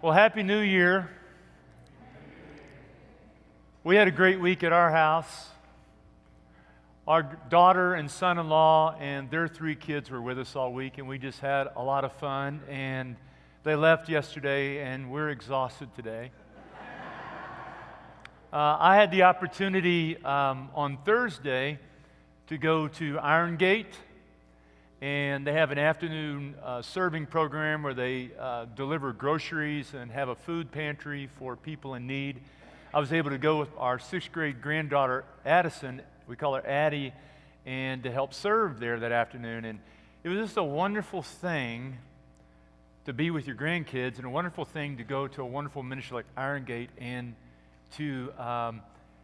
Well, Happy New Year. We had a great week at our house. Our daughter and son-in-law and their 3 kids were with us all week, and we just had a lot of fun. And they left yesterday, and we're exhausted today. I had the opportunity on Thursday to go to Iron Gate, and they have an afternoon serving program where they deliver groceries and have a food pantry for people in need. I was able to go with our 6th grade granddaughter, Addison, we call her Addie, and to help serve there that afternoon. And it was just a wonderful thing to be with your grandkids, and a wonderful thing to go to a wonderful ministry like Iron Gate and to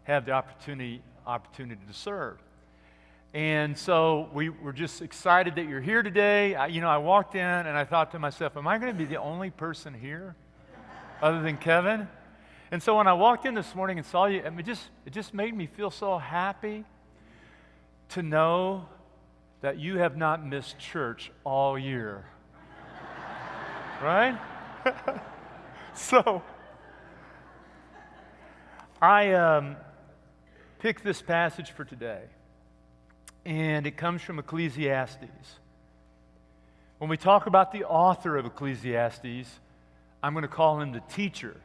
have the opportunity to serve. And so we were just excited that you're here today. I walked in and I thought to myself, am I going to be the only person here other than Kevin? And so when I walked in this morning and saw you, it just made me feel so happy to know that you have not missed church all year. Right? So I picked this passage for today, and it comes from Ecclesiastes. When we talk about the author of Ecclesiastes, I'm going to call him the teacher.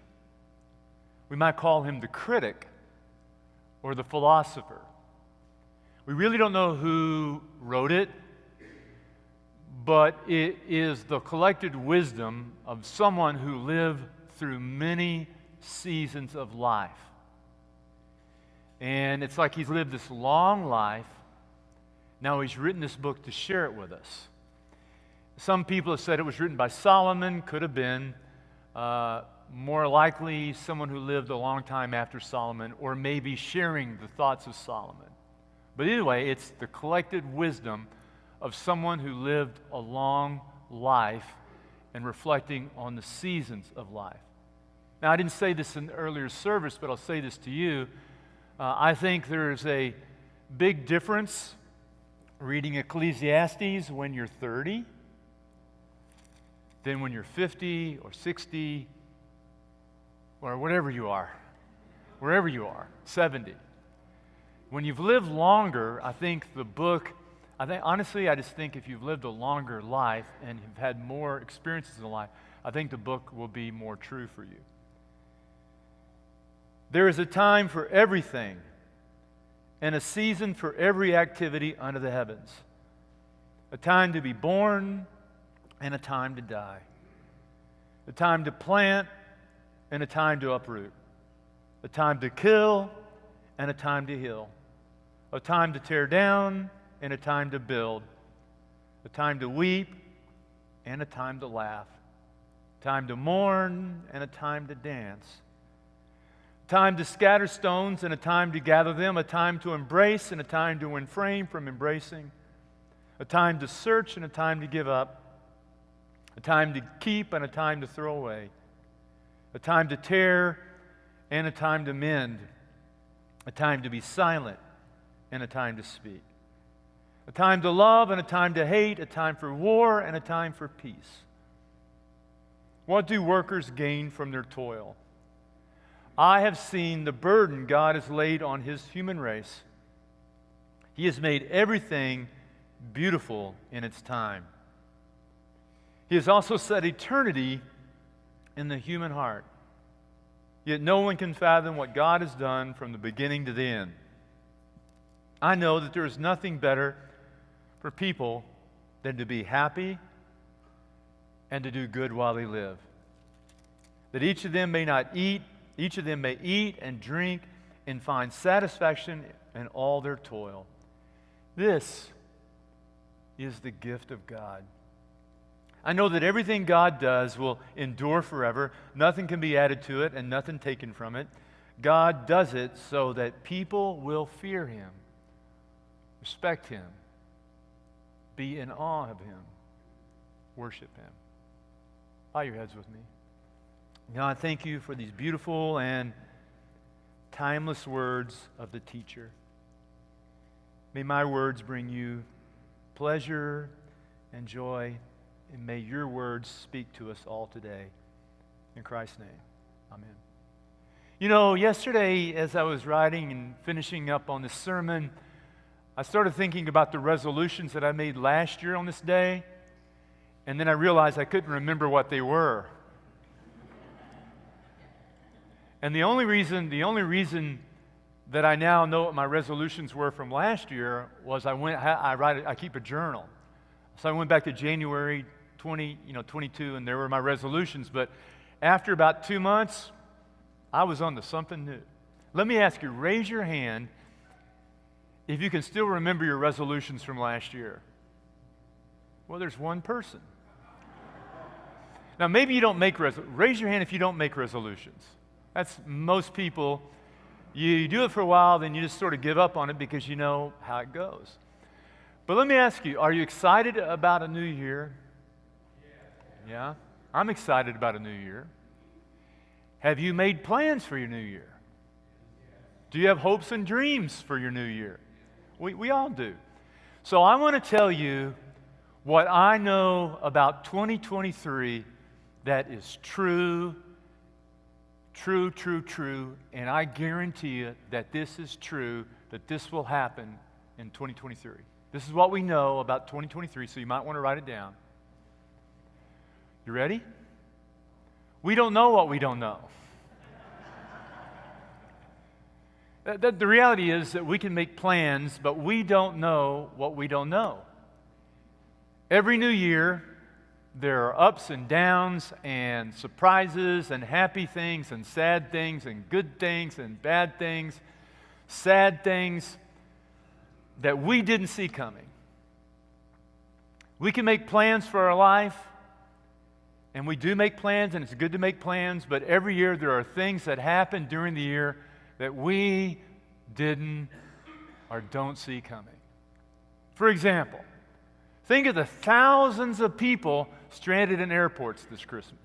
We might call him the critic or the philosopher. We really don't know who wrote it, but it is the collected wisdom of someone who lived through many seasons of life. And it's like he's lived this long life. Now he's written this book to share it with us. Some people have said it was written by Solomon, could have been. More likely someone who lived a long time after Solomon, or maybe sharing the thoughts of Solomon. But anyway, it's the collected wisdom of someone who lived a long life and reflecting on the seasons of life. Now, I didn't say this in the earlier service, but I'll say this to you. I think there's a big difference reading Ecclesiastes when you're 30 than when you're 50 or 60 or whatever you are, wherever you are, 70. When you've lived longer, I just think if you've lived a longer life and have had more experiences in life, I think the book will be more true for you. There is a time for everything and a season for every activity under the heavens. A time to be born and a time to die. A time to plant and a time to uproot. A time to kill and a time to heal. A time to tear down and a time to build. A time to weep and a time to laugh. A time to mourn and a time to dance. A time to scatter stones and a time to gather them. A time to embrace and a time to refrain from embracing. A time to search and a time to give up. A time to keep and a time to throw away. A time to tear and a time to mend. A time to be silent and a time to speak. A time to love and a time to hate. A time for war and a time for peace. What do workers gain from their toil? I have seen the burden God has laid on His human race. He has made everything beautiful in its time. He has also set eternity in the human heart. Yet no one can fathom what God has done from the beginning to the end. I know that there is nothing better for people than to be happy and to do good while they live. That each of them may eat and drink and find satisfaction in all their toil. This is the gift of God. I know that everything God does will endure forever. Nothing can be added to it and nothing taken from it. God does it so that people will fear Him, respect Him, be in awe of Him, worship Him. Bow your heads with me. God, thank You for these beautiful and timeless words of the teacher. May my words bring You pleasure and joy, and may Your words speak to us all today. In Christ's name, amen. You know, yesterday as I was writing and finishing up on this sermon, I started thinking about the resolutions that I made last year on this day, and then I realized I couldn't remember what they were. And the only reason that I now know what my resolutions were from last year was I keep a journal. So I went back to January 22, and there were my resolutions. But after about 2 months, I was on to something new. Let me ask you, raise your hand if you can still remember your resolutions from last year. Well, there's one person. Now, maybe you don't make raise your hand if you don't make resolutions. That's most people. You do it for a while, then you just sort of give up on it because you know how it goes. But let me ask you, are you excited about a new year? Yeah? I'm excited about a new year. Have you made plans for your new year? Do you have hopes and dreams for your new year? We all do. So I want to tell you what I know about 2023 that is true, and I guarantee you that this is true, that this will happen in 2023. This is what we know about 2023, so you might want to write it down. You ready? We don't know what we don't know. The reality is that we can make plans, but we don't know what we don't know. Every new year, there are ups and downs and surprises and happy things and sad things and good things and bad things, sad things that we didn't see coming. We can make plans for our life, and we do make plans, and it's good to make plans, but every year there are things that happen during the year that we didn't or don't see coming. For example, think of the thousands of people stranded in airports this Christmas.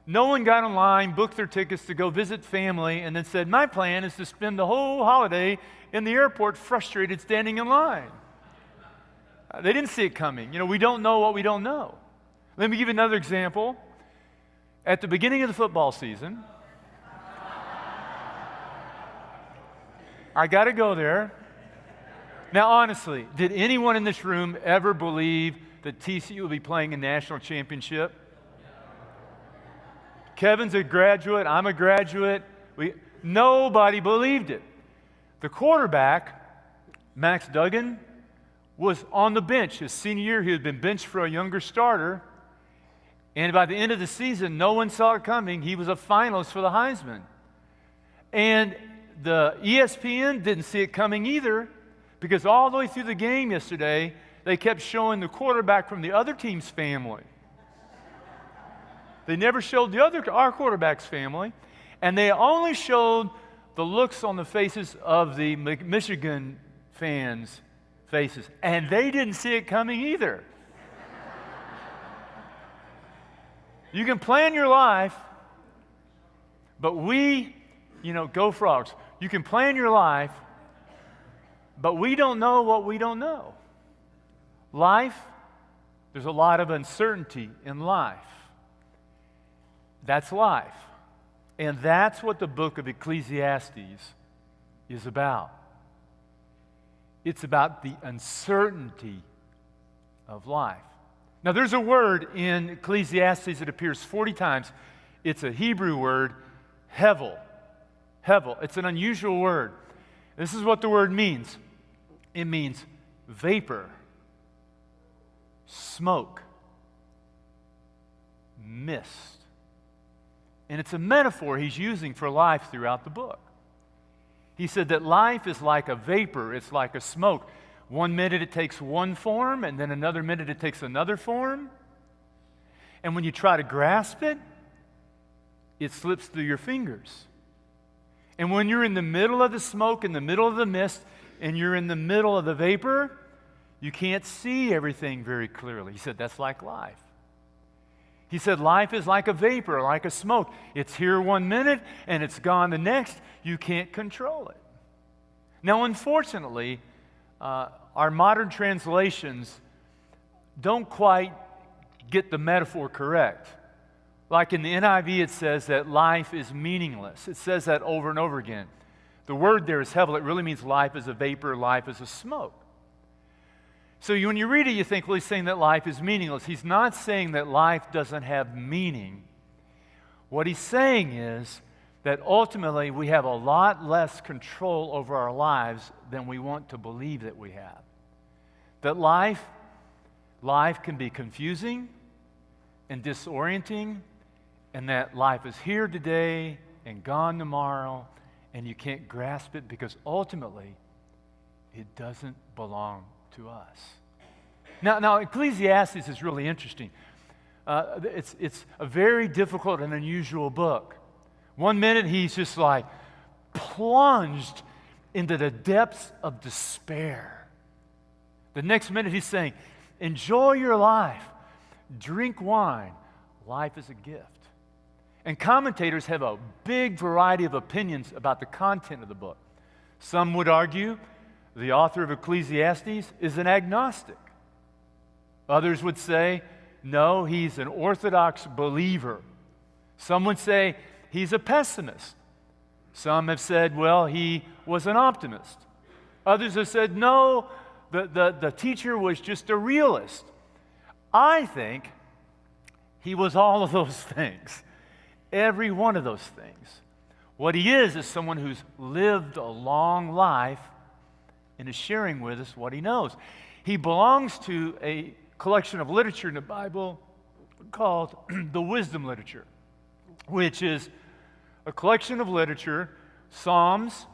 No one got online, booked their tickets to go visit family, and then said, my plan is to spend the whole holiday in the airport frustrated standing in line. They didn't see it coming. You know, we don't know what we don't know. Let me give you another example. At the beginning of the football season, I got to go there. Now, honestly, did anyone in this room ever believe that TCU will be playing a national championship? Kevin's a graduate. I'm a graduate. Nobody believed it. The quarterback, Max Duggan, was on the bench. His senior year, he had been benched for a younger starter. And by the end of the season, no one saw it coming. He was a finalist for the Heisman. And the ESPN didn't see it coming either, because all the way through the game yesterday, they kept showing the quarterback from the other team's family. They never showed our quarterback's family, and they only showed the looks on the faces of the Michigan fans' faces, and they didn't see it coming either. You can plan your life, but go Frogs. You can plan your life, but we don't know what we don't know. Life, there's a lot of uncertainty in life. That's life. And that's what the book of Ecclesiastes is about. It's about the uncertainty of life. Now, there's a word in Ecclesiastes that appears 40 times. It's a Hebrew word, hevel. Hevel. It's an unusual word. This is what the word means. It means vapor, smoke, mist. And it's a metaphor he's using for life throughout the book. He said that life is like a vapor, it's like a smoke. 1 minute it takes one form, and then another minute it takes another form. And when you try to grasp it, it slips through your fingers. And when you're in the middle of the smoke, in the middle of the mist, and you're in the middle of the vapor, you can't see everything very clearly. He said that's like life. He said life is like a vapor, like a smoke. It's here 1 minute, and it's gone the next. You can't control it. Now, unfortunately, our modern translations don't quite get the metaphor correct. Like in the NIV, it says that life is meaningless. It says that over and over again. The word there is hevel. It really means life is a vapor, life is a smoke. So when you read it, you think, well, he's saying that life is meaningless. He's not saying that life doesn't have meaning. What he's saying is that ultimately we have a lot less control over our lives than we want to believe that we have. That life can be confusing and disorienting, and that life is here today and gone tomorrow, and you can't grasp it because ultimately it doesn't belong to us. Now Ecclesiastes is really interesting. It's a very difficult and unusual book. One minute he's just like plunged into the depths of despair. The next minute he's saying, enjoy your life, drink wine, life is a gift. And commentators have a big variety of opinions about the content of the book. Some would argue the author of Ecclesiastes is an agnostic. Others would say, no, he's an orthodox believer. Some would say he's a pessimist. Some have said, well, he was an optimist. Others have said, no, the teacher was just a realist. I think he was all of those things. Every one of those things. What he is someone who's lived a long life and is sharing with us what he knows. He belongs to a collection of literature in the Bible called the wisdom literature, which is a collection of literature, Psalms,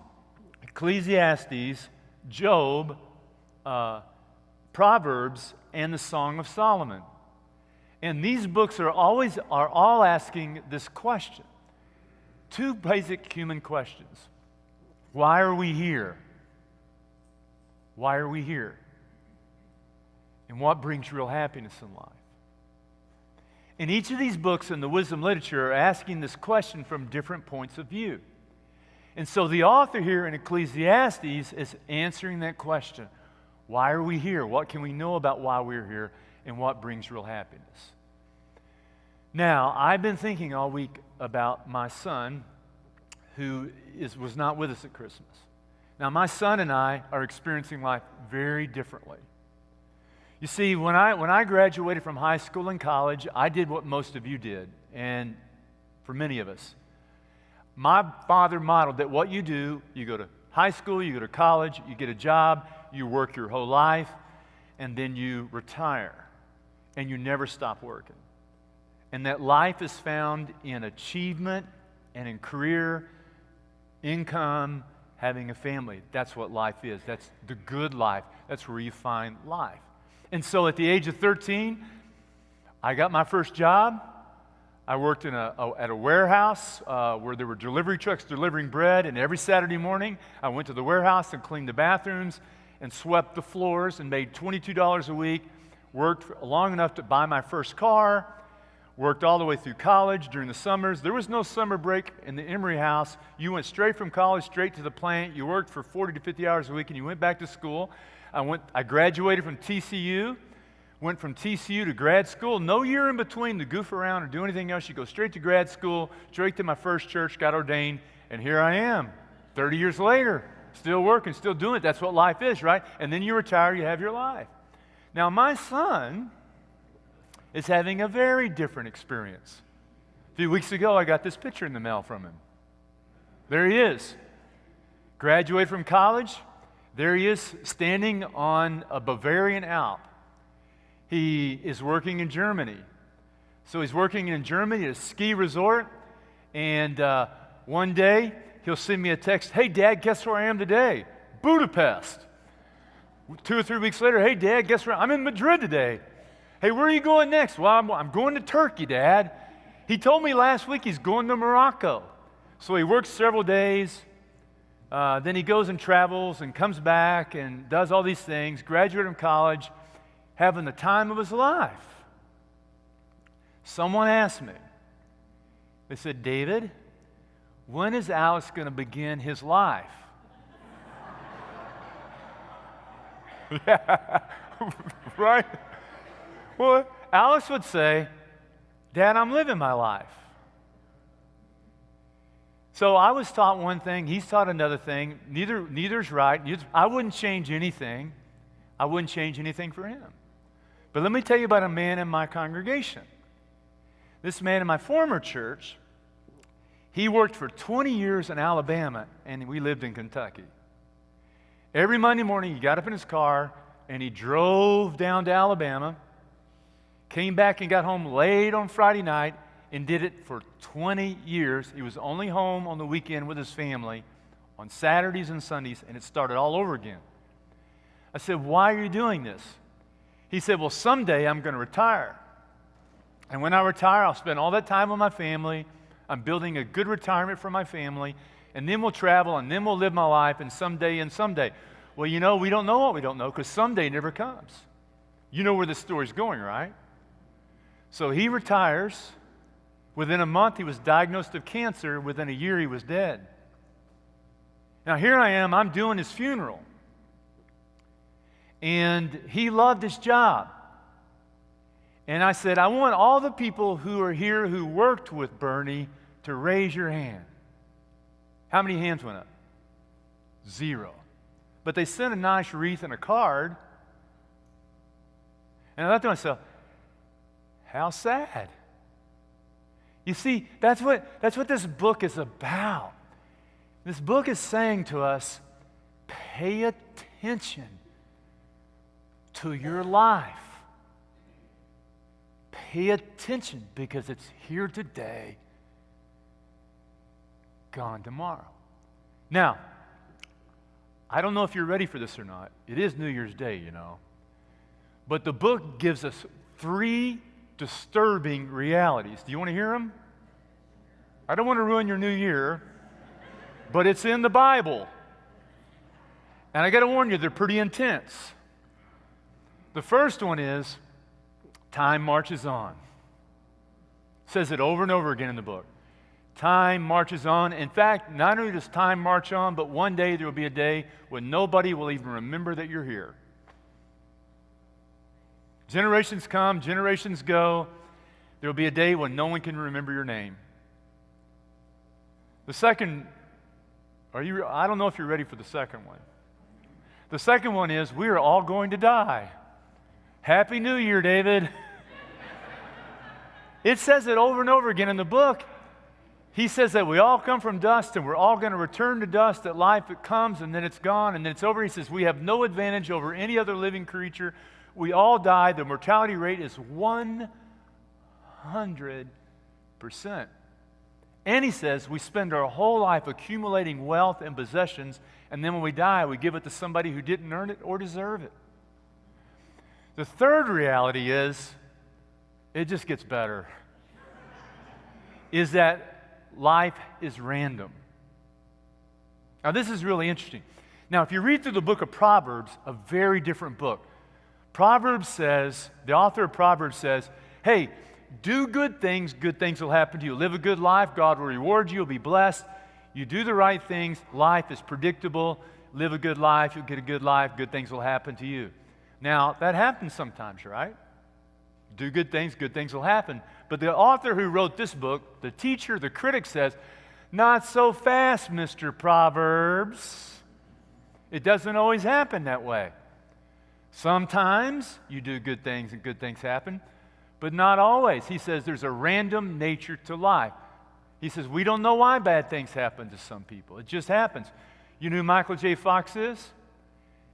Ecclesiastes, Job, Proverbs, and the Song of Solomon. And these books are all asking this question. Two basic human questions. Why are we here? Why are we here? And what brings real happiness in life? And each of these books in the wisdom literature are asking this question from different points of view. And so the author here in Ecclesiastes is answering that question. Why are we here? What can we know about why we're here? And what brings real happiness? Now, I've been thinking all week about my son who was not with us at Christmas. Now, my son and I are experiencing life very differently. You see, when I graduated from high school and college, I did what most of you did, and for many of us. My father modeled that what you do, you go to high school, you go to college, you get a job, you work your whole life, and then you retire, and you never stop working. And that life is found in achievement and in career, income, having a family. That's what life is. That's the good life. That's where you find life. And so at the age of 13, I got my first job. I worked at a warehouse where there were delivery trucks delivering bread, and every Saturday morning I went to the warehouse and cleaned the bathrooms and swept the floors and made $22 a week, worked long enough to buy my first car, worked all the way through college during the summers. There was no summer break in the Emery house. You went straight from college, straight to the plant. You worked for 40 to 50 hours a week, and you went back to school. I graduated from TCU, went from TCU to grad school. No year in between to goof around or do anything else. You go straight to grad school, straight to my first church, got ordained, and here I am, 30 years later, still working, still doing it. That's what life is, right? And then you retire, you have your life. Now, my son is having a very different experience. A few weeks ago, I got this picture in the mail from him. There he is. Graduated from college. There he is standing on a Bavarian Alp. He is working in Germany. So he's working in Germany at a ski resort, and one day he'll send me a text, "Hey, Dad, guess where I am today? Budapest." 2 or 3 weeks later, "Hey, Dad, guess where? I'm in Madrid today." "Hey, where are you going next?" "Well, I'm going to Turkey, Dad." He told me last week he's going to Morocco. So he works several days. Then he goes and travels and comes back and does all these things, graduated from college, having the time of his life. Someone asked me, they said, "David, when is Alex going to begin his life?" Yeah, right? Well, Alex would say, Dad, I'm living my life. So I was taught one thing, he's taught another thing. Neither's right. I wouldn't change anything. I wouldn't change anything for him. But let me tell you about a man in my congregation. This man in my former church, he worked for 20 years in Alabama, and we lived in Kentucky. Every Monday morning, he got up in his car, and he drove down to Alabama, came back and got home late on Friday night, and did it for 20 years. He was only home on the weekend with his family on Saturdays and Sundays, and it started all over again. I said, why are you doing this? He said, well, someday I'm going to retire. And when I retire, I'll spend all that time with my family. I'm building a good retirement for my family, and then we'll travel, and then we'll live my life, and someday. Well, you know, we don't know what we don't know, because someday never comes. You know where this story's going, right? So he retires. Within a month, he was diagnosed with cancer. Within a year, he was dead. Now, here I am. I'm doing his funeral. And he loved his job. And I said, I want all the people who are here who worked with Bernie to raise your hand. How many hands went up? 0. But they sent a nice wreath and a card. And I thought to myself, how sad. You see, that's what this book is about. This book is saying to us, pay attention to your life. Pay attention, because it's here today, gone tomorrow. Now, I don't know if you're ready for this or not. It is New Year's Day, you know. But the book gives us 3 disturbing realities. Do you want to hear them? I don't want to ruin your new year, but it's in the Bible. And I got to warn you, they're pretty intense. The first one is, time marches on. It says it over and over again in the book. Time marches on. In fact, not only does time march on, but one day there will be a day when nobody will even remember that you're here. Generations come, generations go. There will be a day when no one can remember your name. The second, I don't know if you're ready for the second one. The second one is, we are all going to die. Happy New Year, David. It says it over and over again in the book. He says that we all come from dust, and we're all going to return to dust, that life it comes and then it's gone and then it's over. He says we have no advantage over any other living creature. We all die. The mortality rate is 100%. And he says we spend our whole life accumulating wealth and possessions, and then when we die, we give it to somebody who didn't earn it or deserve it. The third reality is, it just gets better, is that life is random. Now, this is really interesting. Now, if you read through the book of Proverbs, a very different book, Proverbs says, the author of Proverbs says, hey, do good things will happen to you. Live a good life, God will reward you, you'll be blessed. You do the right things, life is predictable. Live a good life, you'll get a good life, good things will happen to you. Now, that happens sometimes, right? Do good things will happen. But the author who wrote this book, the teacher, the critic says, not so fast, Mr. Proverbs. It doesn't always happen that way. Sometimes you do good things and good things happen, but not always. He says there's a random nature to life. He says we don't know why bad things happen to some people. It just happens. You know who Michael J. Fox is?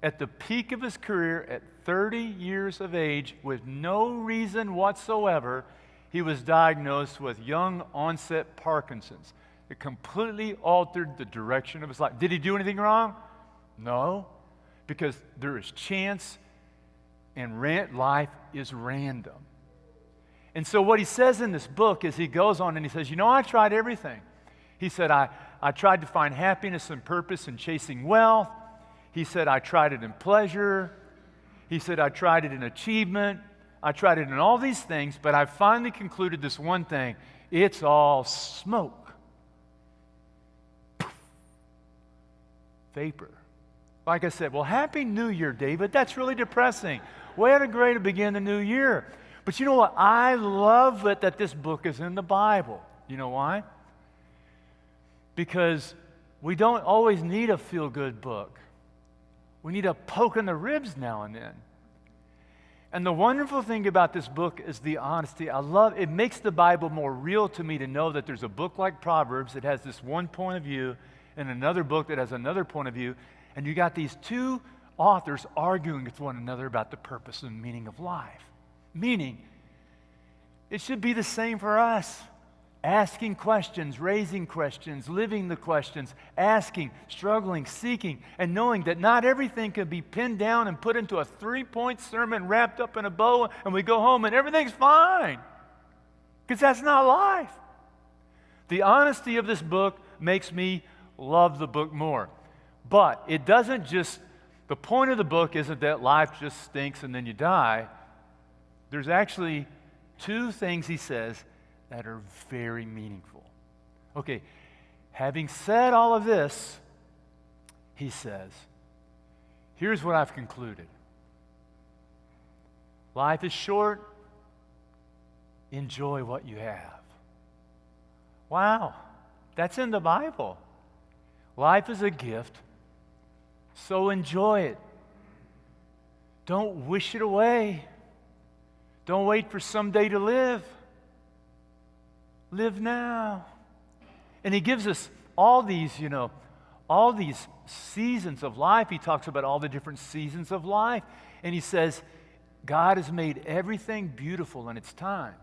At the peak of his career, at 30 years of age, with no reason whatsoever, he was diagnosed with young onset Parkinson's. It completely altered the direction of his life. Did he do anything wrong? No, because there is chance, and life is random. And so what he says in this book is he goes on and he says, I tried everything. He said, I tried to find happiness and purpose in chasing wealth. He said, I tried it in pleasure. He said, I tried it in achievement. I tried it in all these things, but I finally concluded this one thing. It's all smoke. Vapor. Like I said, well, Happy New Year, David. That's really depressing. Way to great to begin the new year. But you know what? I love it that this book is in the Bible. You know why? Because we don't always need a feel-good book. We need a poke in the ribs now and then. And the wonderful thing about this book is the honesty. I love it. Makes the Bible more real to me to know that there's a book like Proverbs that has this one point of view and another book that has another point of view. And you got these two authors arguing with one another about the purpose and meaning of life. Meaning, it should be the same for us. Asking questions, raising questions, living the questions, asking, struggling, seeking, and knowing that not everything can be pinned down and put into a 3-point sermon wrapped up in a bow and we go home and everything's fine. Because that's not life. The honesty of this book makes me love the book more. But it doesn't just, the point of the book isn't that life just stinks and then you die. There's actually two things he says that are very meaningful. Okay, having said all of this, he says, here's what I've concluded. Life is short. Enjoy what you have. Wow, that's in the Bible. Life is a gift, so enjoy it. Don't wish it away. Don't wait for someday to live. Live now. And he gives us all these, all these seasons of life. He talks about all the different seasons of life. And he says, God has made everything beautiful in its time.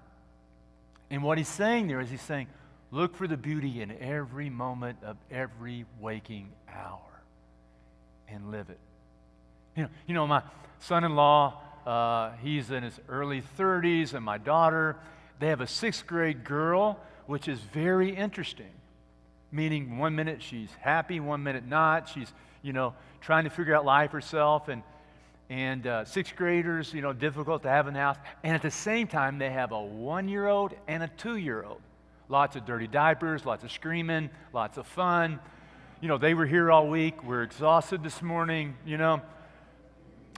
And what he's saying there is he's saying, look for the beauty in every moment of every waking hour and live it. My son-in-law, he's in his early 30s, and my daughter, they have a 6th grade girl, which is very interesting. Meaning 1 minute she's happy, 1 minute not. She's, trying to figure out life herself. And 6th graders, difficult to have in the house. And at the same time, they have a 1-year-old and a 2-year-old. Lots of dirty diapers, lots of screaming, lots of fun. They were here all week. We're exhausted this morning,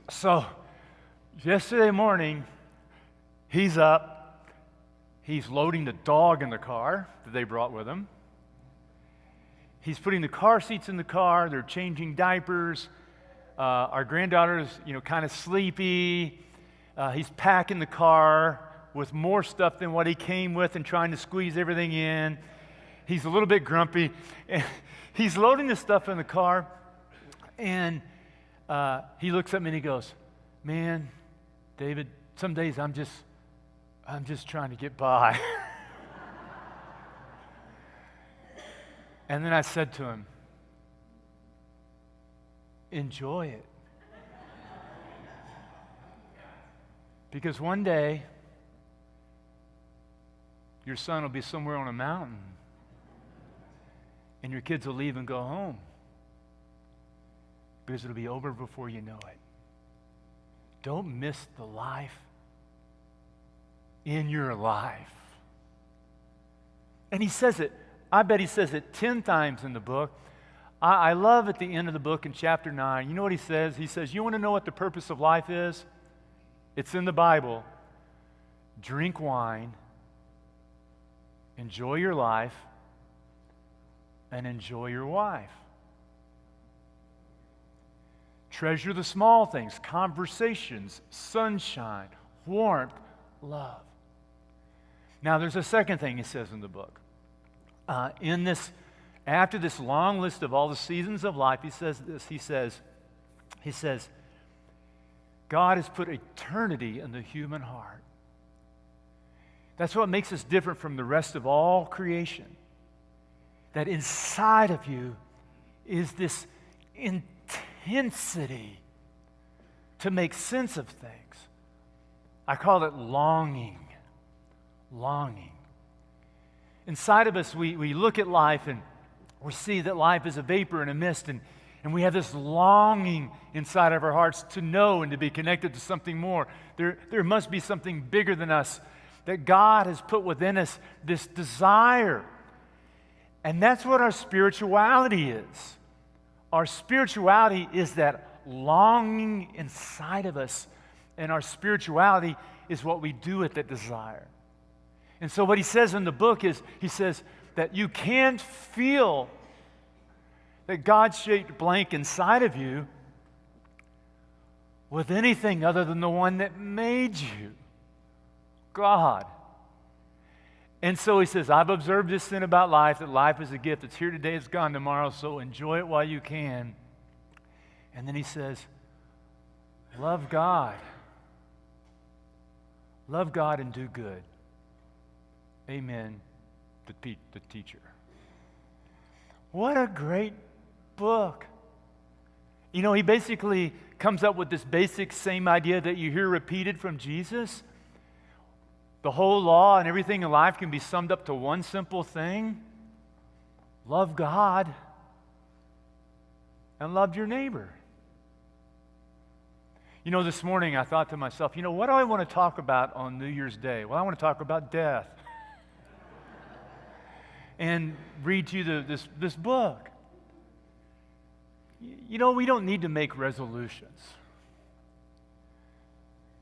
So yesterday morning, he's up. He's loading the dog in the car that they brought with him. He's putting the car seats in the car. They're changing diapers. Our granddaughter's, kind of sleepy. He's packing the car with more stuff than what he came with and trying to squeeze everything in. He's a little bit grumpy. And he's loading the stuff in the car, and he looks at me and he goes, man, David, some days I'm just trying to get by. And then I said to him, enjoy it. Because one day, your son will be somewhere on a mountain, and your kids will leave and go home. Because it'll be over before you know it. Don't miss the life in your life. And he says it, I bet he says it 10 times in the book. I love at the end of the book in chapter 9, you know what he says? He says, you want to know what the purpose of life is? It's in the Bible. Drink wine, enjoy your life, and enjoy your wife. Treasure the small things, conversations, sunshine, warmth, love. Now, there's a second thing he says in the book. After this long list of all the seasons of life, he says this. He says, God has put eternity in the human heart. That's what makes us different from the rest of all creation. That inside of you is this intensity to make sense of things. I call it longing. Longing. Inside of us, we look at life and we see that life is a vapor and a mist, and we have this longing inside of our hearts to know and to be connected to something more. There must be something bigger than us, that God has put within us this desire. And that's what our spirituality is. Our spirituality is that longing inside of us, and our spirituality is what we do with that desire. And so what he says in the book is, he says that you can't feel that God-shaped blank inside of you with anything other than the one that made you, God. And so he says, I've observed this thing about life, that life is a gift. It's here today, it's gone tomorrow, so enjoy it while you can. And then he says, love God. Love God and do good. Amen, the teacher. What a great book. You know, he basically comes up with this basic same idea that you hear repeated from Jesus. The whole law and everything in life can be summed up to one simple thing. Love God and love your neighbor. You know, this morning I thought to myself, what do I want to talk about on New Year's Day? Well, I want to talk about death. And read to you this book. We don't need to make resolutions.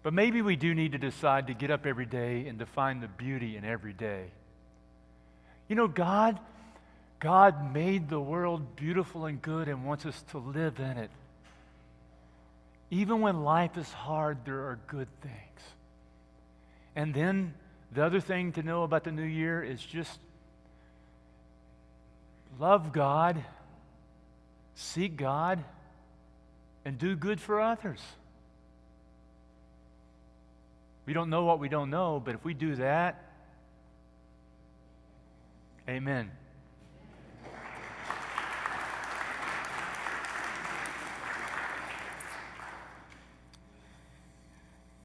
But maybe we do need to decide to get up every day and to find the beauty in every day. God made the world beautiful and good and wants us to live in it. Even when life is hard, there are good things. And then the other thing to know about the new year is just love God, seek God, and do good for others. We don't know what we don't know, but if we do that, amen.